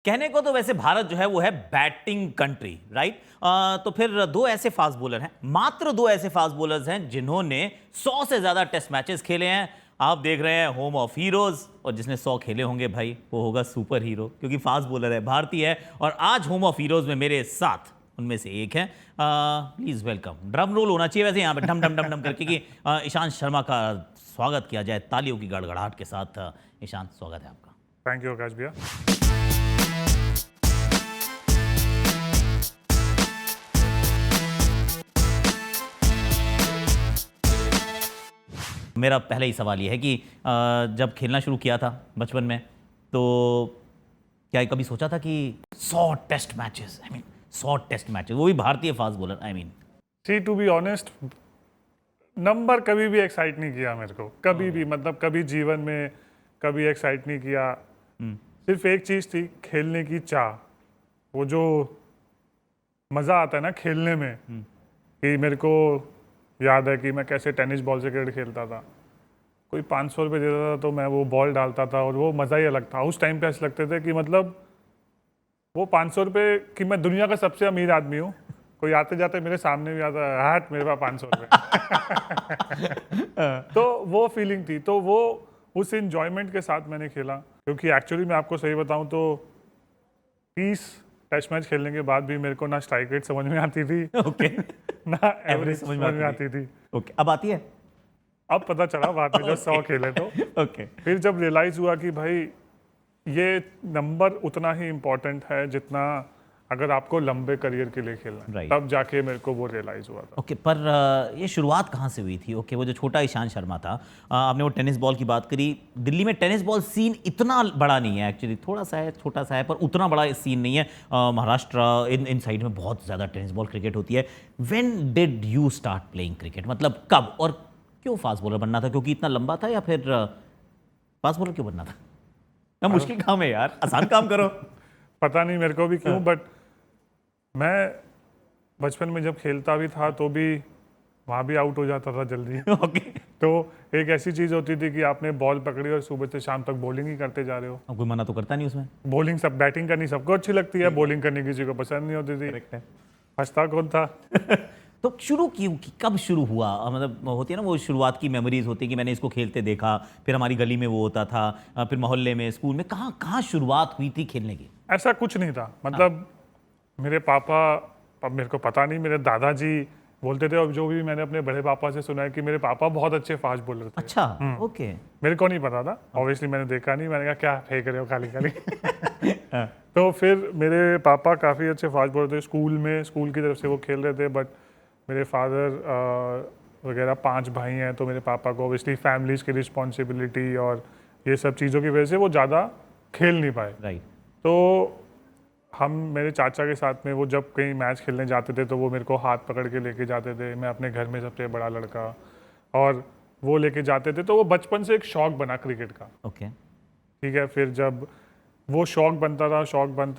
कहने को तो वैसे भारत जो है वो है बैटिंग कंट्री, राइट। तो फिर दो ऐसे फास्ट बॉलर हैं, मात्र दो ऐसे फास्ट बॉलर्स हैं जिन्होंने 100 से ज्यादा टेस्ट मैचेस खेले हैं। आप देख रहे हैं होम ऑफ हीरोज, और जिसने 100 खेले होंगे भाई वो होगा सुपर हीरो, क्योंकि फास्ट बॉलर है, भारतीय है। और आज होम ऑफ हीरोज में मेरे साथ उनमें से एक है। Please welcome. ड्रम रोल होना चाहिए वैसे यहाँ पे, डम डम डम डम करके, कि ईशांत शर्मा का स्वागत किया जाए तालियों की गड़गड़ाहट के साथ। ईशांत, स्वागत है आपका। थैंक यू आकाश भैया। मेरा पहला ही सवाल ये है कि जब खेलना शुरू किया था बचपन में, तो क्या कभी सोचा था कि 100 टेस्ट मैचेस, 100 टेस्ट मैचेस, वो भी भारतीय fast bowler? See to be honest, number कभी भी एक्साइट नहीं किया मेरे को, कभी भी, मतलब कभी जीवन में कभी एक्साइट नहीं किया। सिर्फ एक चीज़ थी, खेलने की चाह। वो जो मज़ा आता है ना खेलने में, कि मेरे को याद है कि मैं कैसे टेनिस बॉल से क्रिकेट खेलता था। कोई 500 रुपये देता था तो मैं वो बॉल डालता था, और वो मज़ा ही अलग था। उस टाइम पे ऐसे लगते थे कि मतलब वो 500 रुपये कि मैं दुनिया का सबसे अमीर आदमी हूँ। कोई आते जाते मेरे सामने भी आता है, हाट मेरे पास 500 रुपये। तो वो फीलिंग थी, तो वो उस इंजॉयमेंट के साथ मैंने खेला। क्योंकि एक्चुअली मैं आपको सही बताऊं तो 30 टेस्ट मैच खेलने के बाद भी मेरे को ना स्ट्राइक रेट समझ में आती थी, ओके। ना एवरेज समझ में आती थी। ओके, अब आती है? अब पता चला बाद में जब 100 खेले तो। ओके। फिर जब रियलाइज हुआ कि भाई ये नंबर उतना ही इम्पोर्टेंट है जितना अगर आपको लंबे करियर के लिए खेलना है, Right. तब जाके मेरे को वो रियलाइज हुआ था। ओके, पर ये शुरुआत कहाँ से हुई थी? ओके, वो जो छोटा ईशांत शर्मा था, आपने वो टेनिस बॉल की बात करी। दिल्ली में टेनिस बॉल सीन इतना बड़ा नहीं है एक्चुअली, थोड़ा सा है, छोटा सा है, पर उतना बड़ा सीन नहीं है। महाराष्ट्र इन साइड में बहुत ज़्यादा टेनिस बॉल क्रिकेट होती है। When did you start playing cricket? मतलब कब और क्यों फास्ट बॉलर बनना था? क्योंकि इतना लंबा था, या फिर फास्ट बॉलर क्यों बनना था? ना मुश्किल काम है यार, आसान काम करो। पता नहीं मेरे को भी क्यों, बट मैं बचपन में जब खेलता भी था तो भी वहाँ भी आउट हो जाता था जल्दी। ओके। तो एक ऐसी चीज़ होती थी कि आपने बॉल पकड़ी और सुबह से शाम तक बॉलिंग ही करते जा रहे हो। कोई मना तो करता नहीं उसमें। बॉलिंग सब, बैटिंग करनी सबको अच्छी लगती है, बॉलिंग करनी किसी को पसंद नहीं होती थी। करेक्ट है। हंसता कौन था? तो शुरू क्यों, कब शुरू हुआ? मतलब होती है ना वो शुरुआत की मेमोरीज होती है कि मैंने इसको खेलते देखा, फिर हमारी गली में वो होता था, फिर मोहल्ले में, स्कूल में, कहाँ कहाँ शुरुआत हुई थी खेलने की? ऐसा कुछ नहीं था, मतलब मेरे पापा, अब मेरे को पता नहीं, मेरे दादाजी बोलते थे, और जो भी मैंने अपने बड़े पापा से सुना है कि मेरे पापा बहुत अच्छे फास्ट बॉलर थे। अच्छा, ओके। मेरे को नहीं पता था, ऑब्वियसली मैंने देखा नहीं, मैंने कहा क्या फेंक रहे हो खाली खाली। तो फिर मेरे पापा काफ़ी अच्छे फास्ट बॉलर थे, स्कूल में, स्कूल की तरफ से वो खेल रहे थे। बट मेरे फादर वगैरह 5 भाई हैं, तो मेरे पापा को ऑब्वियसली फैमिलीज़ की रिस्पॉन्सिबिलिटी और ये सब चीज़ों की वजह से वो ज़्यादा खेल नहीं पाए। राइट। तो हम मेरे चाचा के साथ में वो जब कहीं मैच खेलने जाते थे तो वो मेरे को हाथ पकड़ के लेके जाते थे। मैं अपने घर में सबसे बड़ा लड़का, और वो लेके जाते थे, तो वो बचपन से एक शौक बना क्रिकेट का। ओके। ठीक है, फिर जब वो शौक बनता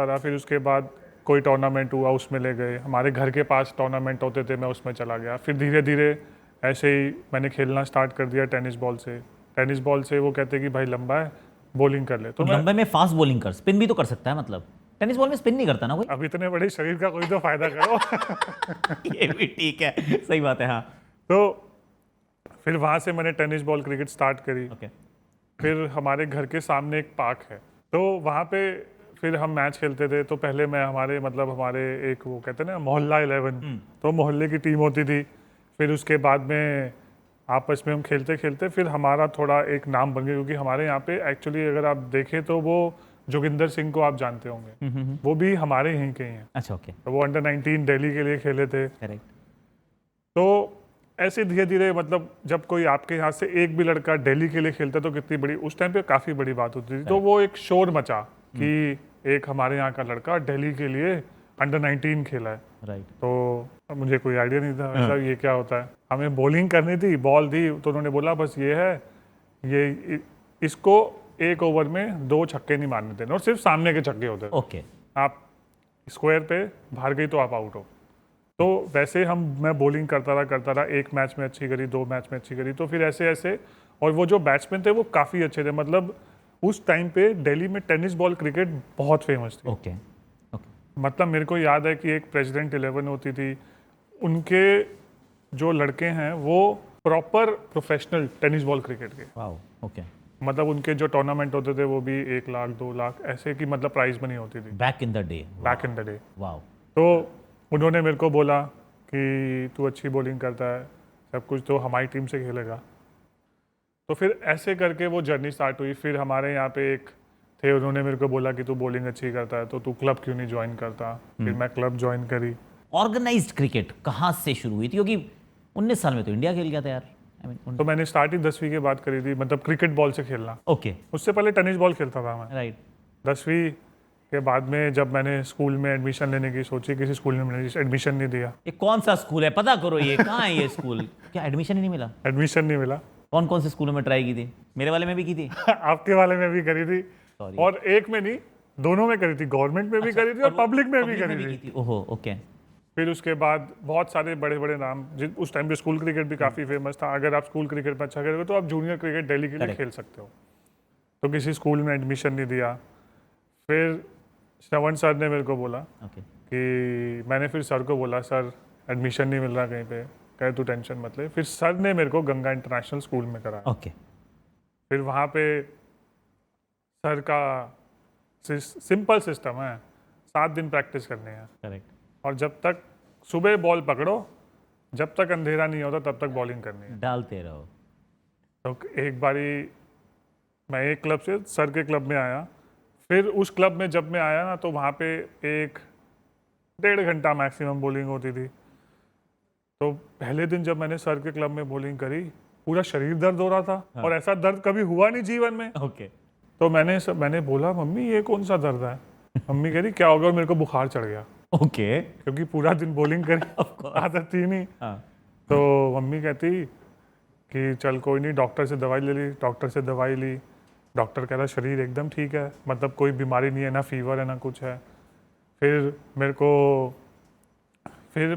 रहा, फिर उसके बाद कोई टूर्नामेंट हुआ, उसमें ले गए। हमारे घर के पास टूर्नामेंट होते थे, मैं उसमें चला गया। फिर धीरे धीरे ऐसे ही मैंने खेलना स्टार्ट कर दिया टेनिस बॉल से। टेनिस बॉल से वो कहते कि भाई लंबा है, बॉलिंग कर ले, तो मैं लंबे में फास्ट बॉलिंग कर, स्पिन भी तो कर सकता है, मतलब टेनिस बॉल में स्पिन नहीं करता ना कोई? अब इतने बड़े शरीर का कोई तो फायदा करो। ये भी ठीक है, सही बात है। हाँ। तो फिर वहाँ से मैंने टेनिस बॉल क्रिकेट स्टार्ट करी। ओके। फिर हमारे घर के सामने एक पार्क है, तो वहाँ पे फिर हम मैच खेलते थे। तो पहले मैं हमारे एक वो कहते हैं ना मोहल्ला 11, तो मोहल्ले की टीम होती थी। फिर उसके बाद में आपस में हम खेलते खेलते फिर हमारा थोड़ा एक नाम बन गया, क्योंकि हमारे यहाँ पे एक्चुअली अगर आप देखें तो वो जोगिंदर सिंह को आप जानते होंगे, वो भी हमारे यहीं के ही हैं। अच्छा, ओके। तो वो अंडर 19 दिल्ली के लिए खेले थे। करेक्ट। तो ऐसे धीरे धीरे, मतलब जब कोई आपके यहाँ से एक भी लड़का दिल्ली के लिए खेलता तो कितनी बड़ी, उस टाइम पे काफ़ी बड़ी बात होती थी। तो वो एक शोर मचा कि एक हमारे यहाँ का लड़का दिल्ली के लिए अंडर 19 खेला है। राइट। तो मुझे कोई आइडिया नहीं था ऐसा ये क्या होता है। हमें बॉलिंग करनी थी, बॉल दी, तो उन्होंने बोला बस ये है, ये इसको एक ओवर में 2 छक्के नहीं मारने देना, और सिर्फ सामने के छक्के होते थे। ओके। आप स्क्वायर पे बाहर गई तो आप आउट हो। तो वैसे मैं बॉलिंग करता रहा, एक मैच में अच्छी करी, 2 मैच में अच्छी करी, तो फिर ऐसे ऐसे, और वो जो बैट्समैन थे वो काफ़ी अच्छे थे। मतलब उस टाइम पे दिल्ली में टेनिस बॉल क्रिकेट बहुत फेमस थी। ओके ओके मतलब मेरे को याद है कि एक प्रेसिडेंट 11 होती थी, उनके जो लड़के हैं वो proper professional tennis ball cricket के, वाओ ओके मतलब उनके जो टूर्नामेंट होते थे वो भी 1 लाख 2 लाख ऐसे की मतलब प्राइस मनी होती थी back in the day back in the day. Wow तो उन्होंने मेरे को बोला कि तू अच्छी बॉलिंग करता है, सब कुछ तो हमारी टीम से खेलेगा। तो फिर ऐसे करके वो जर्नी स्टार्ट हुई। फिर हमारे यहाँ पे एक थे, उन्होंने मेरे को बोला कि तू बॉलिंग अच्छी करता है तो तू क्लब क्यों नहीं ज्वाइन करता। फिर मैं क्लब ज्वाइन करी। ऑर्गेनाइज्ड क्रिकेट कहाँ से शुरू हुई थी, क्योंकि 19 साल में तो इंडिया खेल गया था यार। आई मीन तो मैंने स्टार्टिंग 10वीं के बाद करी थी, मतलब क्रिकेट बॉल से खेलना। ओके उससे पहले टेनिस बॉल खेलता था मैं। राइट 10वीं के बाद में जब मैंने स्कूल में एडमिशन लेने की सोची, किसी स्कूल में मैंने एडमिशन नहीं दिया। ये कौन सा स्कूल है, पता करो ये कहाँ है ये स्कूल। क्या एडमिशन ही नहीं मिला? एडमिशन नहीं मिला। कौन कौन से स्कूलों में ट्राई की थी? मेरे वाले में भी की थी। आपके वाले में भी करी थी Sorry. और एक में नहीं, दोनों में करी थी। गवर्नमेंट में भी करी थी और पब्लिक में भी पब्लिक करी में थी। की थी। ओहो ओके फिर उसके बाद बहुत सारे बड़े बड़े नाम, उस टाइम पे स्कूल क्रिकेट भी काफ़ी फेमस था। अगर आप स्कूल क्रिकेट में अच्छा करोगे तो आप जूनियर क्रिकेट दिल्ली के लिए Correct. खेल सकते हो। तो किसी स्कूल में एडमिशन नहीं दिया। फिर श्रवण सर ने मेरे को बोला ओके कि मैंने फिर सर को बोला सर एडमिशन नहीं मिल रहा कहीं पे, कहे तू टेंशन मत ले। फिर सर ने मेरे को गंगा इंटरनेशनल स्कूल में कराया। ओके फिर वहाँ पे सर का सिंपल सिस्टम है, 7 दिन प्रैक्टिस करनी है करेक्ट और जब तक सुबह बॉल पकड़ो, जब तक अंधेरा नहीं होता तब तक बॉलिंग करनी है। डालते रहो। तो एक बारी मैं एक क्लब से सर के क्लब में आया। फिर उस क्लब में जब मैं आया ना तो वहाँ पे 1-1.5 घंटा मैक्सिमम बॉलिंग होती थी। तो पहले दिन जब मैंने सर के क्लब में बॉलिंग करी, पूरा शरीर दर्द हो रहा था। हाँ। और ऐसा दर्द कभी हुआ नहीं जीवन में। ओके तो मैंने बोला मम्मी ये कौन सा दर्द है। मम्मी कह रही क्या होगा, और मेरे को बुखार चढ़ गया ओके क्योंकि पूरा दिन बॉलिंग करी, आदत थी नहीं। हाँ तो मम्मी कहती कि चल कोई नहीं, डॉक्टर से दवाई ले ली। डॉक्टर से दवाई ली, डॉक्टर कह रहा शरीर एकदम ठीक है, मतलब कोई बीमारी नहीं है, ना फीवर है ना कुछ है। फिर मेरे को फिर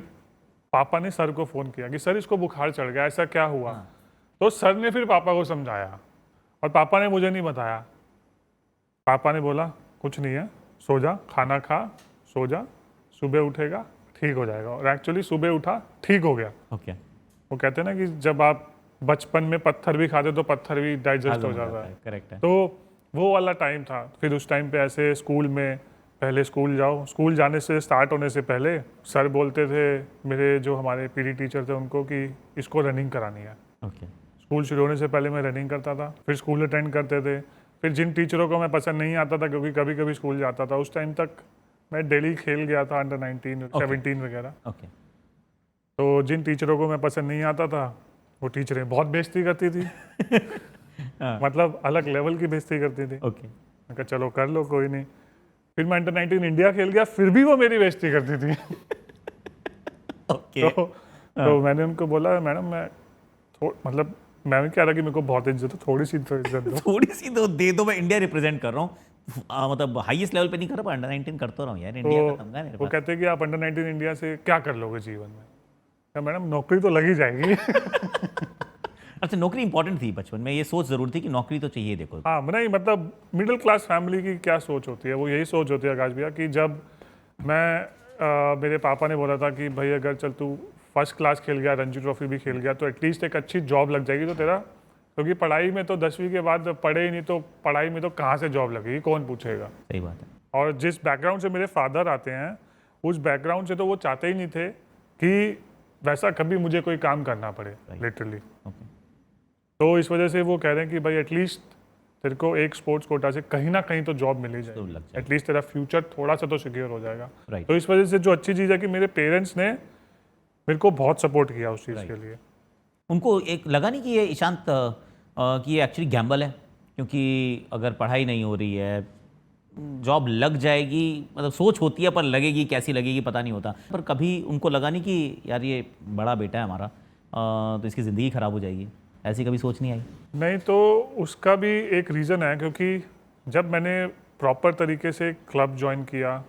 पापा ने सर को फ़ोन किया कि सर इसको बुखार चढ़ गया, ऐसा क्या हुआ। हाँ। तो सर ने फिर पापा को समझाया और पापा ने मुझे नहीं बताया। पापा ने बोला कुछ नहीं है, सो जा, खाना खा, सो जा, सुबह उठेगा ठीक हो जाएगा। और एक्चुअली सुबह उठा, ठीक हो गया। ओके वो कहते हैं ना कि जब आप बचपन में पत्थर भी खाते तो पत्थर भी डाइजेस्ट हो जाता है। करेक्ट है। तो वो वाला टाइम था। फिर उस टाइम पे ऐसे स्कूल में पहले स्कूल जाओ, स्कूल जाने से स्टार्ट होने से पहले सर बोलते थे मेरे जो हमारे पीटी टीचर थे उनको कि इसको रनिंग करानी है। ओके स्कूल शुरू होने से पहले मैं रनिंग करता था। फिर स्कूल अटेंड करते थे। फिर जिन टीचरों को मैं पसंद नहीं आता था, क्योंकि कभी कभी स्कूल जाता था, उस टाइम तक मैं डेली खेल गया था अंडर 19 17 वगैरह। ओके तो जिन टीचरों को मैं पसंद नहीं आता था वो टीचरें बहुत बेइज्जती करती थी। मतलब अलग लेवल की बेइज्जती करती थी। ओके मैं कहा चलो कर लो कोई नहीं। फिर मैं अंडर 19 इंडिया खेल गया, फिर भी वो मेरी बेइज्जती करती थी। ओके तो मैंने उनको बोला मैडम मैं मतलब मैं भी कह रहा कि मेरे को बहुत इज्जत है, थोड़ी सी तो इज्जत दो। थोड़ी सी तो दे दो, मैं इंडिया रिप्रेजेंट कर रहा हूँ। मतलब हाईएस्ट लेवल पे नहीं कर रहा, अंडर 19 करता रहा हूँ यार, इंडिया का तमगा है मेरे वो पास। कहते हैं कि आप अंडर 19 इंडिया से क्या कर लोगे जीवन में। क्या मैडम नौकरी तो लगी जाएगी। अच्छा, नौकरी इंपॉर्टेंट थी बचपन में, ये सोच जरूर थी कि नौकरी तो चाहिए। देखो हाँ नहीं, मतलब मिडिल क्लास फैमिली की क्या सोच होती है, वो यही सोच होती है आकाश भैया कि जब मेरे पापा ने बोला था कि भाई अगर चल तू फर्स्ट क्लास खेल गया, रणजी ट्रॉफी भी खेल गया, तो एटलीस्ट एक अच्छी जॉब लग जाएगी तो तेरा, क्योंकि पढ़ाई में तो 10वीं के बाद पढ़े ही नहीं तो पढ़ाई में तो कहाँ से जॉब लगेगी, कौन पूछेगा। सही बात है। और जिस बैकग्राउंड से मेरे फादर आते हैं, उस बैकग्राउंड से तो वो चाहते ही नहीं थे कि वैसा कभी मुझे कोई काम करना पड़े लिटरली। ओके तो इस वजह से वो कह रहे हैं कि भाई एटलीस्ट तेरे को एक स्पोर्ट्स कोटा से कहीं ना कहीं तो जॉब मिल ही तो जाएगी, लग जाएगी। एटलीस्ट तेरा फ्यूचर थोड़ा सा तो सिक्योर हो जाएगा। राइट तो इस वजह से जो अच्छी चीज़ है कि मेरे पेरेंट्स ने मेरे को बहुत सपोर्ट किया उस चीज़ Right. के लिए। उनको एक लगा नहीं कि ये ईशांत कि ये एक्चुअली गैम्बल है, क्योंकि अगर पढ़ाई नहीं हो रही है जॉब लग जाएगी, मतलब सोच होती है पर लगेगी कैसी लगेगी पता नहीं होता, पर कभी उनको लगा नहीं कि यार ये बड़ा बेटा है हमारा तो इसकी ज़िंदगी ख़राब हो जाएगी, ऐसी कभी सोच नहीं आई? नहीं, तो उसका भी एक रीज़न है, क्योंकि जब मैंने प्रॉपर तरीके से क्लब ज्वाइन किया,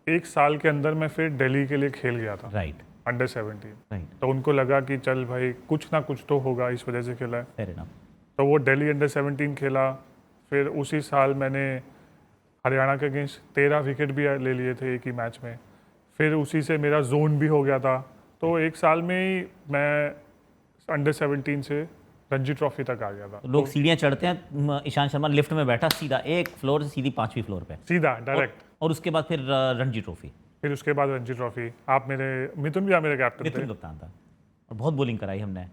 1 साल के अंदर मैं फिर दिल्ली के लिए खेल गया था राइट अंडर 17। राइट तो उनको लगा कि चल भाई कुछ ना कुछ तो होगा, इस वजह से खेला है। Fair enough. तो वो दिल्ली अंडर 17 खेला, फिर उसी साल मैंने हरियाणा के अगेंस्ट 13 विकेट भी ले लिए थे एक ही मैच में। फिर उसी से मेरा जोन भी हो गया था। तो एक साल में ही मैं अंडर 17 से रणजी ट्रॉफी तक आ गया था। लोग सीढ़ियाँ चढ़ते हैं, ईशांत शर्मा लिफ्ट में बैठा सीधा एक फ्लोर से सीधी 5वीं फ्लोर पे, सीधा डायरेक्ट। और उसके बाद फिर रणजी ट्रॉफी। फिर उसके बाद रणजी ट्रॉफी। आप मेरे मिथुन भी आप मेरे कैप्टन थे। मिथुन कप्तान था और बहुत बॉलिंग कराई हमने।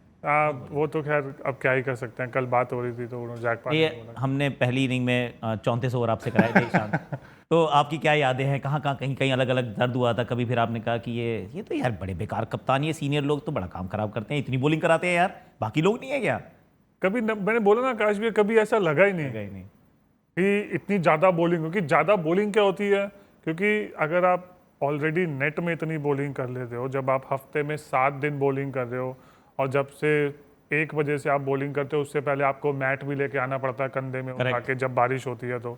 वो तो खैर अब क्या ही कर सकते हैं। कल बात हो रही थी तो उन्होंने जैकपॉट ये बोला। हमने पहली इनिंग में 34 ओवर आपसे कराए थे ईशांत। तो आपकी क्या यादें हैं, कहाँ कहाँ कहीं कहीं अलग अलग दर्द हुआ था कभी? फिर आपने कहा कि ये तो यार बड़े बेकार कप्तान, ये सीनियर लोग तो बड़ा काम खराब करते हैं, इतनी बॉलिंग कराते हैं यार, बाकी लोग नहीं है क्या? कभी मैंने बोला ना आकाश भी, कभी ऐसा लगा ही नहीं गए नहीं। कि इतनी ज़्यादा बॉलिंग, क्योंकि ज़्यादा बॉलिंग क्या होती है, क्योंकि अगर आप ऑलरेडी नेट में इतनी बॉलिंग कर लेते हो, जब आप हफ्ते में 7 दिन बॉलिंग कर रहे हो और जब से 1 बजे से आप बॉलिंग करते हो, उससे पहले आपको मैट भी लेके आना पड़ता है कंधे में उठा के जब बारिश होती है तो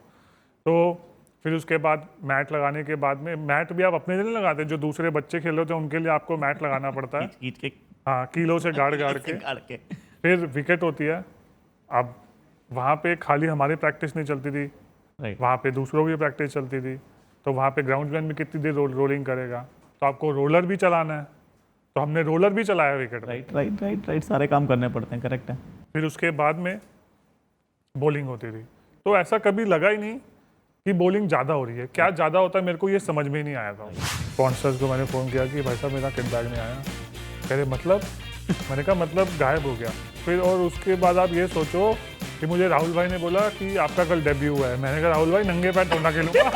फिर उसके बाद मैट लगाने के बाद में, मैट भी आप अपने लिए नहीं लगाते, जो दूसरे बच्चे खेल रहे होते हैं उनके लिए आपको मैट लगाना पड़ता है। खींच के हाँ, कीलों से गाड़ के। फिर विकेट होती है। अब वहाँ पे खाली हमारी प्रैक्टिस नहीं चलती थी, राइट। वहाँ पे दूसरों की प्रैक्टिस चलती थी। तो वहाँ पे ग्राउंडमैन में कितनी देर रोलिंग करेगा, तो आपको रोलर भी चलाना है, तो हमने रोलर भी चलाया विकेट में। राइट, सारे काम करने पड़ते हैं, करेक्ट है। फिर उसके बाद में बॉलिंग होती थी, तो ऐसा कभी लगा ही नहीं कि बॉलिंग ज़्यादा हो रही है। क्या ज़्यादा होता है मेरे को ये समझ में ही नहीं आया था। स्पॉन्सर्स को मैंने फ़ोन किया कि भाई साहब मेरा किट बैग नहीं आया। कह रहे मतलब? मैंने कहा मतलब गायब हो गया। फिर और उसके बाद आप ये सोचो कि मुझे राहुल भाई ने बोला कि आपका कल डेब्यू हुआ है। मैंने कहा राहुल भाई नंगे पैर तो ना खेलूंगा।